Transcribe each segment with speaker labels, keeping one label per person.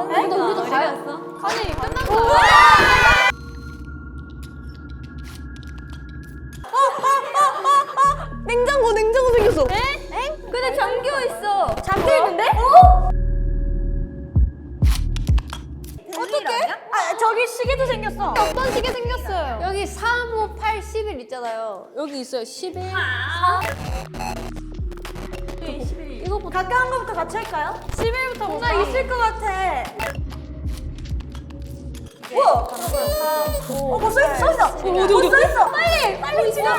Speaker 1: 근데 우리도 가야겠어.
Speaker 2: 아니 끝났어.
Speaker 1: 냉장고 생겼어.
Speaker 2: 엥? 근데 잠겨 있어.
Speaker 1: 잠겨 있는데?
Speaker 2: 어떻게?
Speaker 1: 아 저기 시계도 생겼어.
Speaker 2: 어떤 시계 생겼어요?
Speaker 3: 여기 3, 5, 8, 11 있잖아요. 여기 있어요. 11, 4. 이거보다
Speaker 1: 가까운 거부터 같이 할까요?
Speaker 2: 11부터
Speaker 1: 뭔가 있을 것 같아. 우와! 뭐 써있어, 써있어!
Speaker 3: 어디?
Speaker 1: 뭐 써있어! 빨리 지금!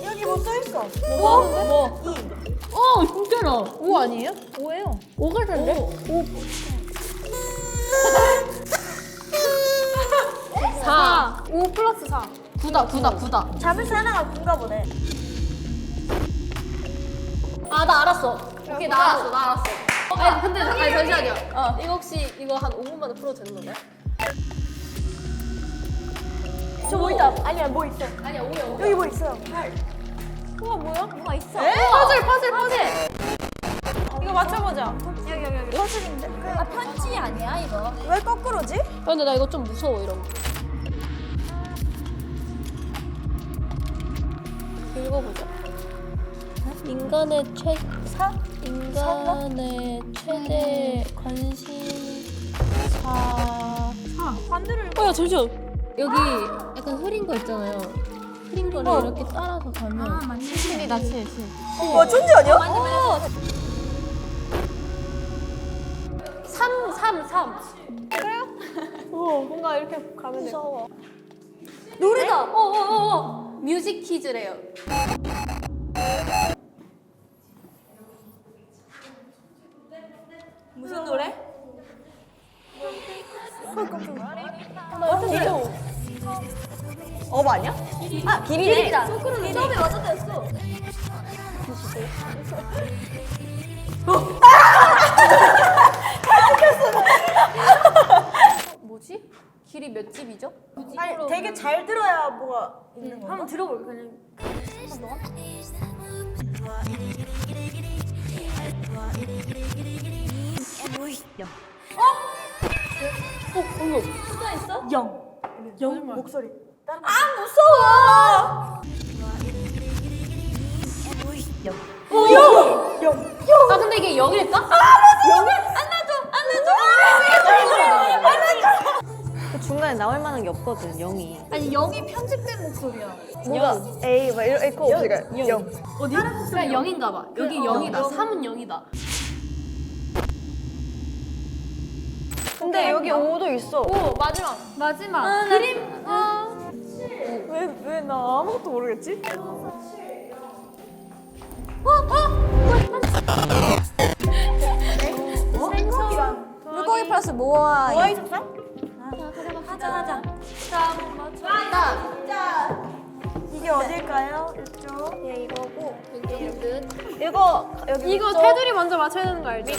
Speaker 1: 여기 뭐 써있어?
Speaker 3: 뭐? 진짜라.
Speaker 2: 5 아니에요? 5예요.
Speaker 3: 5 같은데? 4.
Speaker 2: 5 플러스 4.
Speaker 3: 9다.
Speaker 1: 잡을 수 하나가 군가 보네.
Speaker 3: 아, 나 알았어. 오케이, 나 알았어. 아니, 근데, 잠시만요. 이거 혹시, 이거 한 5분 만에 풀어도 되는 건가요?
Speaker 1: 저 뭐 있다. 아니야, 뭐 있어.
Speaker 3: 아니야, 5야.
Speaker 1: 여기 뭐 있어요.
Speaker 2: 우와 뭐야?
Speaker 1: 뭐가 있어.
Speaker 2: 퍼즐. 이거 맞춰보자.
Speaker 1: 여기. 퍼즐인데? 아, 편지 아니야, 이거? 왜 거꾸로지?
Speaker 3: 근데 나 이거 좀 무서워, 이런 거. 읽어보자. 인간의 최대 관심사.
Speaker 2: 반대를.
Speaker 3: 야, 잠시만. 여기 약간 흐린 거 있잖아요. 흐린 거를 이렇게 따라서 가면.
Speaker 2: 7이다 7.
Speaker 1: 와, 천지 아니야?
Speaker 3: 3.
Speaker 2: 그래요? 뭔가 이렇게 가면 돼.
Speaker 1: 무서워. 노래다!
Speaker 3: 뮤직 퀴즈래요.
Speaker 1: 무슨 노래? 업 아니야? 아, 비밀이다. 처음에 맞았다 했어.
Speaker 3: 뭐지? 길이 몇 집이죠?
Speaker 1: 아니, 되게 잘 들어야 뭐가 있는 건가?
Speaker 2: 한번 들어볼게 그냥.
Speaker 1: 수가 있어? 영 목소리. 아, 무서워!
Speaker 3: 아, 근데 이게 0일까?
Speaker 1: 그 중간에 나올 만한 게 없거든, 0이.
Speaker 2: 아니 0이 편집된 목소리야.
Speaker 1: 뭐가? A, 막 이런 에코 없으니까 0.
Speaker 3: 어디? 그냥 0인가 봐. 여기 0이다. 3은 0이다.
Speaker 1: 근데 여기 5도 있어.
Speaker 3: 오, 마지막.
Speaker 2: 그림.
Speaker 1: 왜 나 아무것도 모르겠지? 물고기 플러스 모아이. 속상? 하자. 이게 어딜까요? 이쪽. 예, 이거고.
Speaker 3: 왼쪽 끝.
Speaker 1: 이거 여기.
Speaker 2: 이거 테두리 먼저 맞춰야 되는 거 알지?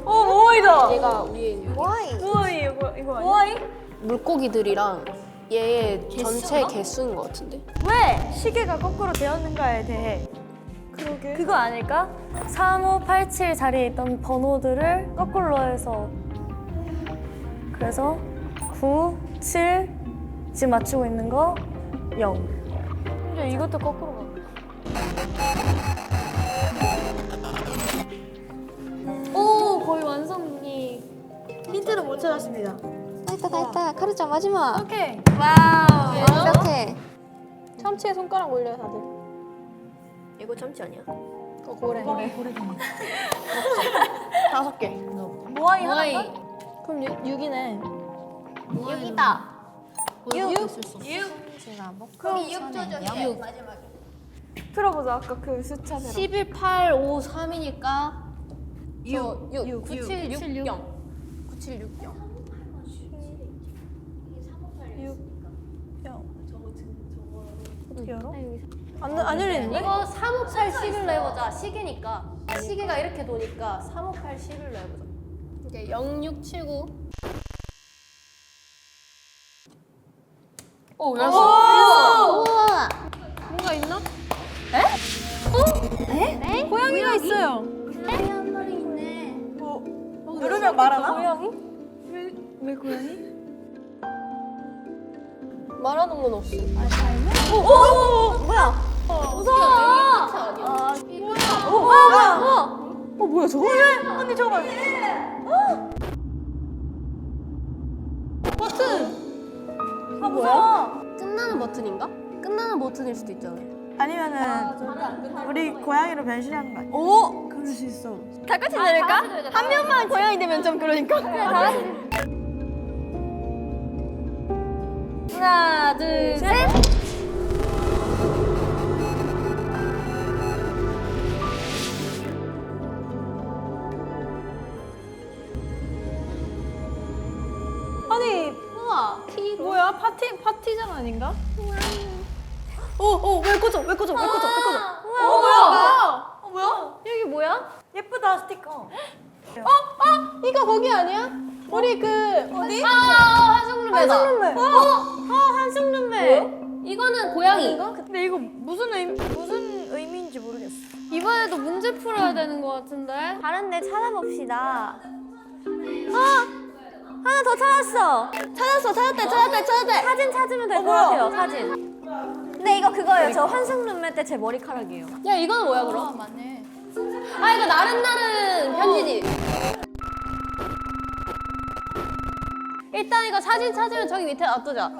Speaker 1: 모아이다.
Speaker 3: 얘가 위에 있는
Speaker 1: 모아이. 모아이 이거 아니야?
Speaker 2: 모아이?
Speaker 3: 물고기들이랑 얘의 전체 개수인 것 같은데?
Speaker 1: 왜 시계가 거꾸로 되었는가에 대해. 그러게. 그거 아닐까? 3, 5, 8, 7 자리에 있던 번호들을 거꾸로 해서 그래서 9, 7 지금 맞추고 있는 거 0. 근데 이것도 거꾸로 가.
Speaker 2: 오 거의 완성이.
Speaker 1: 힌트를 못 찾았습니다.
Speaker 4: 다 했다. 카루짱 마지막.
Speaker 2: 오케이.
Speaker 3: 와우.
Speaker 4: 이렇게.
Speaker 2: 참치에 손가락 올려요 다들.
Speaker 3: 이거 참치 아니야?
Speaker 2: 고래.
Speaker 1: 5개.
Speaker 2: 모아이
Speaker 3: 모아이.
Speaker 2: 하나. 그럼 6이네.
Speaker 3: 6이다.
Speaker 2: 6.
Speaker 4: 그럼
Speaker 3: 6.
Speaker 2: 풀어보자 아까 그 숫자대로.
Speaker 3: 11, 8, 5, 3이니까 6,
Speaker 2: 6,
Speaker 3: 9, 7, 6,
Speaker 2: 6.
Speaker 3: 0. 9, 7, 6, 0.
Speaker 2: 0. 어떻게 열어? 안 열리는데?
Speaker 3: 이거 3, 5, 8, 11로 해보자. 시계니까. 시계가 이렇게 도니까 3, 5, 8, 11로 해보자. 이제 0, 6, 7, 9. 오, 열었어.
Speaker 4: 우와.
Speaker 2: 뭔가 있나? 에? 고양이가 있어요.
Speaker 4: 한 마리 있네.
Speaker 2: 누르면 말하나?
Speaker 1: 고양이?
Speaker 2: 왜 고양이?
Speaker 3: 말하는 건 없어.
Speaker 1: 뭐야?
Speaker 3: 무서워.
Speaker 1: 아,
Speaker 2: 뭐야 저거?
Speaker 1: 언니 저거 봐.
Speaker 3: 버튼.
Speaker 1: 아 뭐야?
Speaker 3: 끝나는 버튼인가? 끝나는 버튼일 수도 있잖아요.
Speaker 2: 아니면은 우리 고양이로 변신하는 거 아니야?
Speaker 1: 오!
Speaker 2: 그럴 수 있어.
Speaker 1: 다 같이 내릴까? 한 명만 고양이 되면 좀 그러니까. 다 같이. 하나, 둘, 셋.
Speaker 2: 아니
Speaker 3: 우와. 키.
Speaker 2: 뭐야 파티장 아닌가? 왜 꺼져?
Speaker 3: 뭐야? 여기 뭐야?
Speaker 1: 예쁘다 스티커.
Speaker 2: 이거 거기 아니야? 우리 그 어디?
Speaker 3: 한승룸매다.
Speaker 2: 한승룸매.
Speaker 3: 한승룸매. 이거는 고양이.
Speaker 1: 근데 이거 무슨 의미인지 모르겠어.
Speaker 3: 이번에도 문제 풀어야 되는 것 같은데.
Speaker 1: 다른 데 찾아봅시다. 하나 더 찾았어. 찾았대. 사진 찾으면 될 것 같아요. 사진. 근데 이거 그거예요. 저 환승룸메 때 제 머리카락이에요.
Speaker 3: 야, 이거는 뭐야 그럼? 맞네. 아, 이거 나른나른 편지지. 일단 이거 사진 찾으면 저기 밑에 놔두자.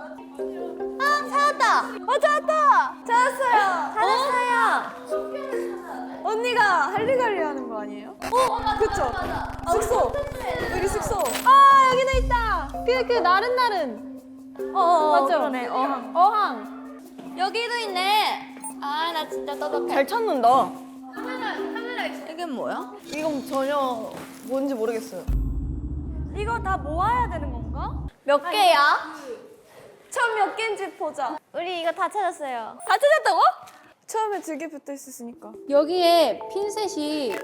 Speaker 1: 찾았다. 찾았어요.
Speaker 2: 언니가 할리갈리 하는 거 아니에요? 그쵸? 숙소. 여기 숙소. 여기도 있다. 그 나른나른. 맞죠?
Speaker 1: 그러네.
Speaker 2: 어항.
Speaker 1: 여기도 있네.
Speaker 3: 아, 나 진짜 떠덕해.
Speaker 2: 잘 찾는다.
Speaker 3: 카메라 있어.
Speaker 2: 이게 뭐야? 이건 전혀 뭔지 모르겠어요.
Speaker 1: 이거 다 모아야 되는 건가?
Speaker 2: 몇 개야?
Speaker 1: 처음 몇 개인지 보자. 우리 이거 다 찾았어요.
Speaker 2: 다 찾았다고? 처음에 2개 붙어 있었으니까.
Speaker 3: 여기에 핀셋이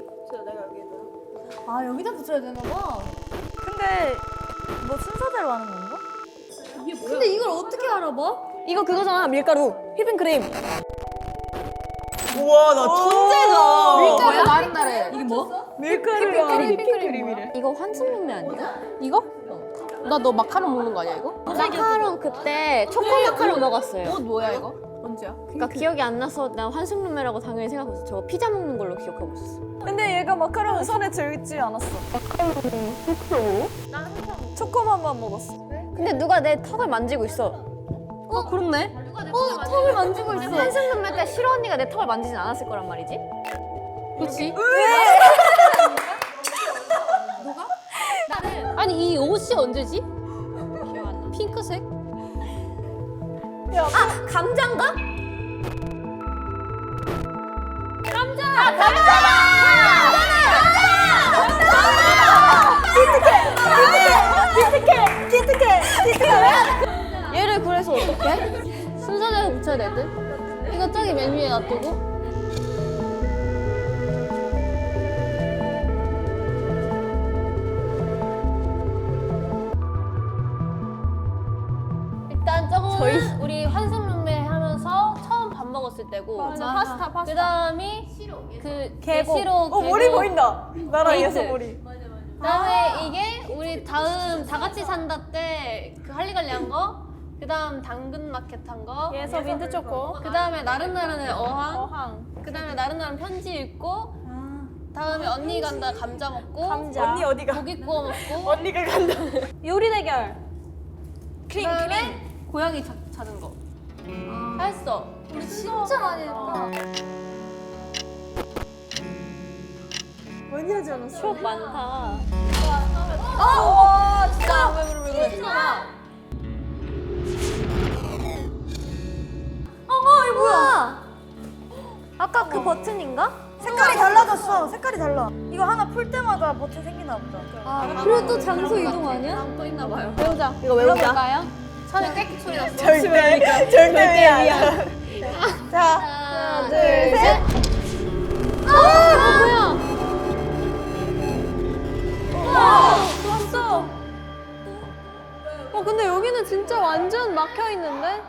Speaker 1: 아 여기다 붙여야 되나 봐. 근데 뭐 순서대로 하는 건가?
Speaker 3: 근데 이걸 어떻게 알아봐?
Speaker 2: 이거 그거잖아, 밀가루. 휘핑크림. 우와, 나 천재다.
Speaker 3: 밀가루 나른나른. 이게 뭐?
Speaker 2: 밀가루랑 휘핑크림이래.
Speaker 4: 이거 환승룸메 아니야?
Speaker 3: 이거? 나 너 마카롱 먹는 거 아니야 이거?
Speaker 4: 마카롱 그때 초코 마카롱 먹었어요.
Speaker 3: 옷 뭐야 이거? 언제야?
Speaker 4: 그러니까 기억이 안 나서 난 환승룸메라고 당연히 생각했어. 저 피자 먹는 걸로 기억하고 있었어.
Speaker 2: 근데 얘가 마카롱 손에 들지 않았어. 초코만만 먹었어.
Speaker 4: 근데 누가 내 턱을 만지고 있어.
Speaker 3: 그렇네.
Speaker 4: 턱을 만지고 있어. 환승룸메 때 실어 언니가 내 턱을 만지진 않았을 거란 말이지?
Speaker 3: 그렇지. 누가? 나는. 아니 이 옷이 언제지? 기억 안 나. 핑크색?
Speaker 4: 감자인가?
Speaker 3: 얘를 그래서 어떻게? 순서대로 붙여야 될 듯? 이거 저기 맨 위에 놔두고. 일단 저거 우리 환승룸메 하면서 처음 밥 먹었을 때고.
Speaker 2: 파스타.
Speaker 3: 그 다음이 그
Speaker 2: 계곡.
Speaker 3: 계시로
Speaker 2: 머리 보인다. 나랑
Speaker 3: 데이트.
Speaker 2: 예서 머리.
Speaker 3: 그다음에 이게 우리 다음 다 같이 산다 때 그 할리갈리 한 거. 그다음 당근 마켓 한 거.
Speaker 2: 예서 민트 초코.
Speaker 3: 그다음에 나른나른의 어항.
Speaker 2: 어항.
Speaker 3: 그다음에 나른나른 편지 읽고. 다음에 언니 간다 감자 먹고.
Speaker 2: 감자. 언니 어디 가?
Speaker 3: 고기 구워 먹고.
Speaker 2: 언니가 간다. 요리 대결.
Speaker 3: 그다음에 고양이 자는 거. 다 했어.
Speaker 1: 우리 진짜 많이 했다.
Speaker 2: 많이 하지 않았어?
Speaker 4: 추억 많다.
Speaker 2: 진짜 왜 그래?
Speaker 1: 이거 뭐야? 아까 그 버튼인가? 색깔이 달라졌어. 색깔이 달라. 이거 하나 풀 때마다 버튼 생기나 보다.
Speaker 4: 그리고 또 장소 이동 아니야?
Speaker 3: 또 있나 봐요.
Speaker 2: 외우자. 이거 외우자.
Speaker 3: 볼까요? 처음에 꽥꽥 소리 났어.
Speaker 2: 절대 미안. 자,
Speaker 3: 하나,
Speaker 2: 둘, 셋.
Speaker 3: 뭐야?
Speaker 2: 좋았어. 근데 여기는 진짜 완전 막혀 있는데?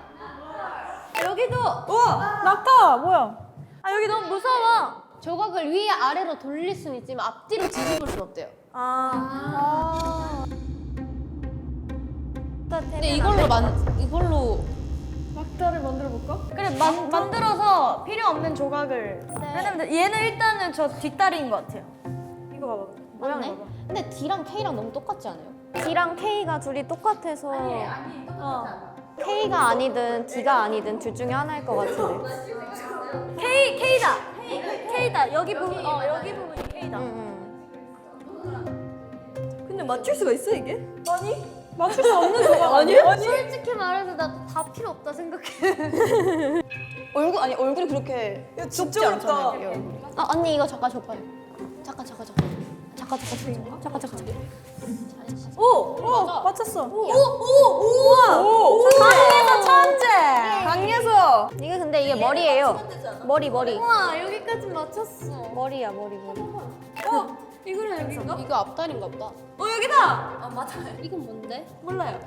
Speaker 1: 여기도.
Speaker 2: 우와, 낙타 뭐야?
Speaker 1: 아 여기 너무 무서워.
Speaker 3: 조각을 위 아래로 돌릴 수는 있지만 앞뒤로 뒤집을 순 없대요. 근데 이걸로
Speaker 2: 막다를 만들어 볼까?
Speaker 1: 그래 만들어서 필요 없는 조각을. 왜냐면 얘는 일단은 저 뒷다리인 것 같아요.
Speaker 2: 이거 봐봐. 모양
Speaker 3: 맞네?
Speaker 2: 봐봐.
Speaker 3: 근데 D랑 K랑 너무 똑같지 않아요?
Speaker 4: D랑 K가 둘이 똑같아서 K가 아니든 D가 아니든 둘 중에 하나일 것 같은데.
Speaker 1: K다. 여기 부분 여기 부분이 K다.
Speaker 2: 근데 맞출 수가 있어 이게? 아니 맞출 수 없는 조각 아니야?
Speaker 3: 솔직히 말해서 나 다 필요 없다 생각해.
Speaker 2: 얼굴이 그렇게 진짜 어렵다.
Speaker 3: 아 언니 이거 잠깐 줘봐요. 잠깐.
Speaker 2: 오 맞췄어.
Speaker 1: 강에서 천재.
Speaker 2: 강예서.
Speaker 4: 이게 근데 이게 머리예요. 머리.
Speaker 3: 와 여기까지 맞췄어.
Speaker 4: 머리야 머리.
Speaker 3: 이거는 여기인가? 이거 앞다리인가 보다.
Speaker 1: 여기다.
Speaker 3: 이건 뭔데?
Speaker 1: 몰라요.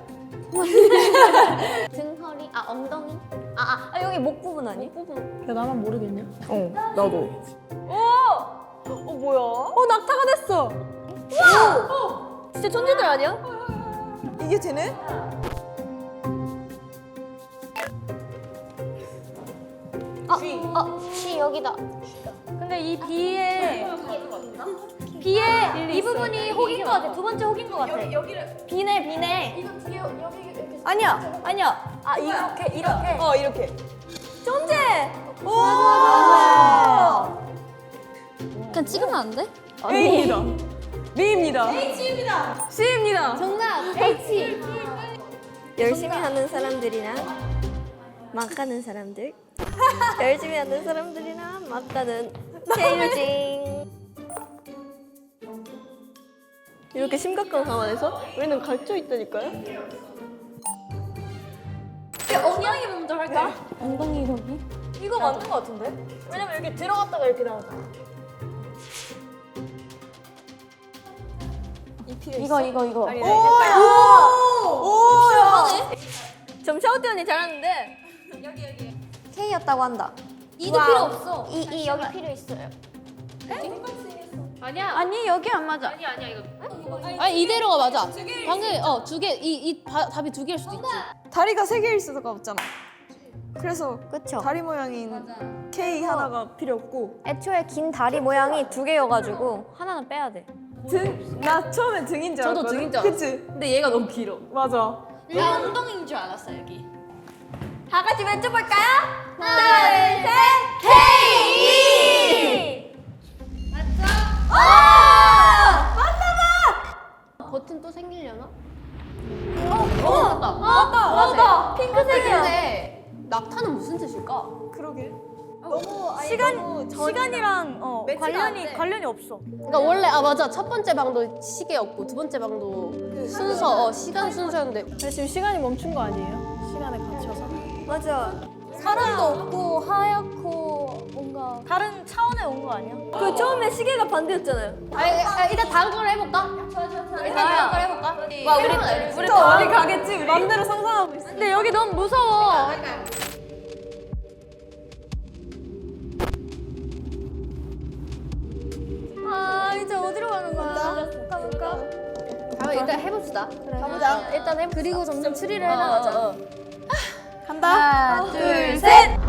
Speaker 3: 등허리? 아 엉덩이?
Speaker 4: 여기 목 부분 아니?
Speaker 2: 야 나만 모르겠냐?
Speaker 4: 나도.
Speaker 2: 뭐야?
Speaker 4: 낙타가 됐어. 진짜 천재들 아니야?
Speaker 2: 이게 되네?
Speaker 3: C 여기다.
Speaker 1: 근데 이 B의 이 부분이 혹인 것 같아. 두 번째 혹인 것 같아. 비네.
Speaker 2: 아니야.
Speaker 1: 아 이렇게.
Speaker 2: 이렇게.
Speaker 1: 천재.
Speaker 3: 그냥 찍으면 안 돼?
Speaker 2: A입니다. B입니다. C입니다.
Speaker 3: 정답 H.
Speaker 4: 열심히 하는 사람들이나 막 가는 사람들. 열심히 하는 사람들이나 막 가는 최유진. 이렇게 심각한 상황에서 우리는 갇혀 있다니까요.
Speaker 1: 엉덩이 먼저 할까?
Speaker 3: 엉덩이 여기?
Speaker 1: 이거 맞는 것 같은데? 왜냐면 이렇게 들어갔다가 이렇게 나오잖아.
Speaker 3: 이거.
Speaker 4: 좀 샤오티 언니 잘하는데 K였다고 한다.
Speaker 3: E도 필요 없어.
Speaker 4: 이 여기 필요 있어요.
Speaker 1: 아니 여기 안 맞아.
Speaker 3: 아니 이대로가 맞아. 방금 두 개. 답이 두 개일 수도 있지.
Speaker 2: 다리가 세 개일 수가 없잖아. 그래서
Speaker 4: 그쵸?
Speaker 2: 다리 모양인 K 하나가 필요 없고
Speaker 4: 애초에 긴 다리 모양이 두 개여가지고 하나는 빼야 돼.
Speaker 2: 나 처음에 등인 줄
Speaker 3: 저도
Speaker 2: 알았거든.
Speaker 3: 등인 줄 알았어.
Speaker 2: 그치?
Speaker 3: 근데 얘가 너무 길어.
Speaker 2: 맞아.
Speaker 3: 나 엉덩이인 줄 알았어 여기.
Speaker 1: 다 같이 외쳐볼까요? 하나, 둘, 셋, K!
Speaker 3: 버튼 또 생기려나?
Speaker 1: 맞다. 핑크색이야.
Speaker 3: 근데 낙타는 무슨 뜻일까?
Speaker 2: 그러게.
Speaker 1: 시간이랑
Speaker 2: 매치가 안 돼.
Speaker 1: 관련이 없어.
Speaker 3: 그러니까 원래 맞아 첫 번째 방도 시계였고 두 번째 방도 순서 시간 순서였는데
Speaker 2: 근데 지금 시간이 멈춘 거 아니에요? 시간에 갇혀서.
Speaker 4: 맞아.
Speaker 1: 사람도 없고 하얗고 뭔가 다른 차원에 온 거 아니야?
Speaker 4: 그 처음에 시계가 반대였잖아요.
Speaker 3: 일단 다음 걸 해볼까? 일단 다음 걸 해볼까?
Speaker 4: 와,
Speaker 3: 우리
Speaker 2: 또 어디 가겠지? 맘대로 상상하고 있어.
Speaker 1: 근데 여기 너무 무서워.
Speaker 4: 이제 어디로 가는 거야? 가볼까?
Speaker 3: 일단 해봅시다.
Speaker 4: 가보자.
Speaker 3: 일단 해봅시다.
Speaker 1: 그리고 점점 추리를 해나가자.
Speaker 2: 간다.
Speaker 1: 하나, 둘, 셋.